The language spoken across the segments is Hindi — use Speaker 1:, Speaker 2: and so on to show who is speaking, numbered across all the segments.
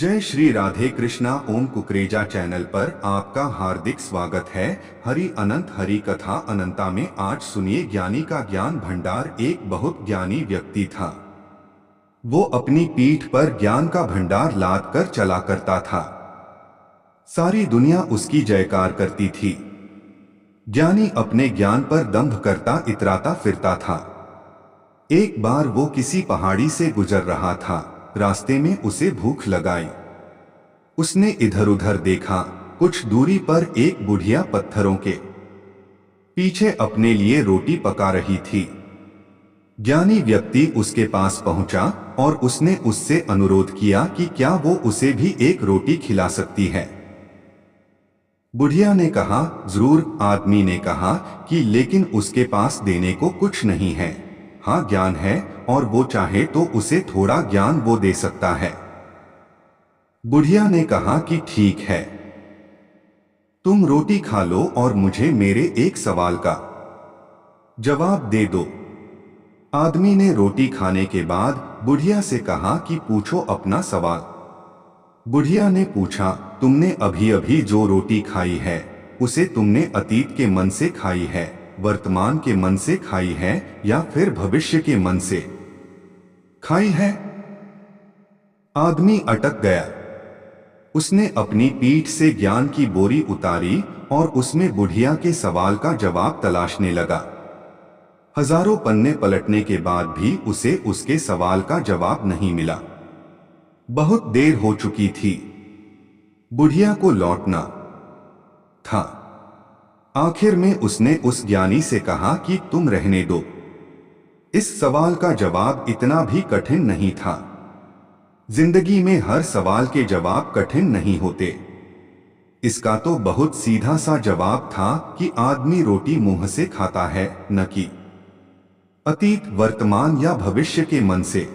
Speaker 1: जय श्री राधे कृष्णा। ओम कुकरेजा चैनल पर आपका हार्दिक स्वागत है। हरि अनंत हरि कथा अनंता में आज सुनिए ज्ञानी का ज्ञान भंडार। एक बहुत ज्ञानी व्यक्ति था। वो अपनी पीठ पर ज्ञान का भंडार लाद कर चला करता था। सारी दुनिया उसकी जयकार करती थी। ज्ञानी अपने ज्ञान पर दंभ करता इतराता फिरता था। एक बार वो किसी पहाड़ी से गुजर रहा था। रास्ते में उसे भूख लगाई। उसने इधर उधर देखा। कुछ दूरी पर एक बुढ़िया पत्थरों के पीछे अपने लिए रोटी पका रही थी। ज्ञानी व्यक्ति उसके पास पहुंचा और उसने उससे अनुरोध किया कि क्या वो उसे भी एक रोटी खिला सकती है। बुढ़िया ने कहा, जरूर। आदमी ने कहा कि लेकिन उसके पास देने को कुछ नहीं है। हाँ, ज्ञान है और वो चाहे तो उसे थोड़ा ज्ञान वो दे सकता है। बुढ़िया ने कहा कि ठीक है, तुम रोटी खा लो और मुझे मेरे एक सवाल का जवाब दे दो। आदमी ने रोटी खाने के बाद बुढ़िया से कहा कि पूछो अपना सवाल। बुढ़िया ने पूछा, तुमने अभी अभी जो रोटी खाई है उसे तुमने अतीत के मन से खाई है, वर्तमान के मन से खाई है या फिर भविष्य के मन से खाई है? आदमी अटक गया। उसने अपनी पीठ से ज्ञान की बोरी उतारी और उसमें बुढ़िया के सवाल का जवाब तलाशने लगा। हजारों पन्ने पलटने के बाद भी उसे उसके सवाल का जवाब नहीं मिला। बहुत देर हो चुकी थी। बुढ़िया को लौटना था। आखिर में उसने उस ज्ञानी से कहा कि तुम रहने दो। इस सवाल का जवाब इतना भी कठिन नहीं था। जिंदगी में हर सवाल के जवाब कठिन नहीं होते। इसका तो बहुत सीधा सा जवाब था कि आदमी रोटी मुंह से खाता है, न कि अतीत, वर्तमान या भविष्य के मन से।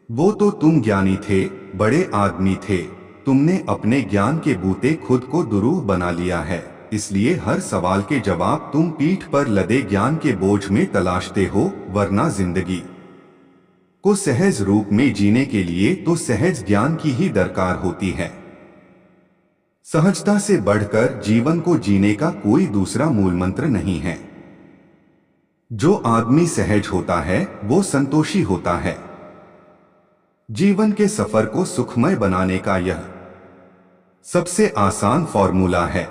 Speaker 1: वो तो तुम ज्ञानी थे, बड़े आदमी थे। तुमने अपने ज्ञान के बूते खुद को दुरूह बना लिया है, इसलिए हर सवाल के जवाब तुम पीठ पर लदे ज्ञान के बोझ में तलाशते हो। वरना जिंदगी को सहज रूप में जीने के लिए तो सहज ज्ञान की ही दरकार होती है। सहजता से बढ़कर जीवन को जीने का कोई दूसरा मूल मंत्र नहीं है। जो आदमी सहज होता है वो संतोषी होता है। जीवन के सफर को सुखमय बनाने का यह सबसे आसान फॉर्मूला है।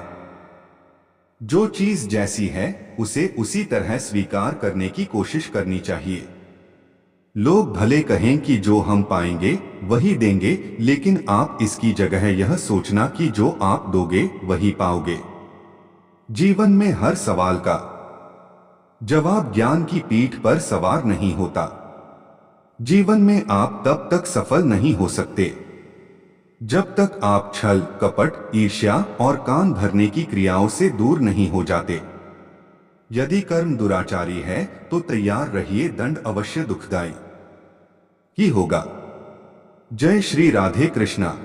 Speaker 1: जो चीज जैसी है उसे उसी तरह स्वीकार करने की कोशिश करनी चाहिए। लोग भले कहें कि जो हम पाएंगे वही देंगे, लेकिन आप इसकी जगह यह सोचना कि जो आप दोगे वही पाओगे। जीवन में हर सवाल का जवाब ज्ञान की पीठ पर सवार नहीं होता। जीवन में आप तब तक सफल नहीं हो सकते जब तक आप छल, कपट, ईर्ष्या और कान भरने की क्रियाओं से दूर नहीं हो जाते। यदि कर्म दुराचारी है तो तैयार रहिए, दंड अवश्य दुखदाई ही होगा। जय श्री राधे कृष्णा।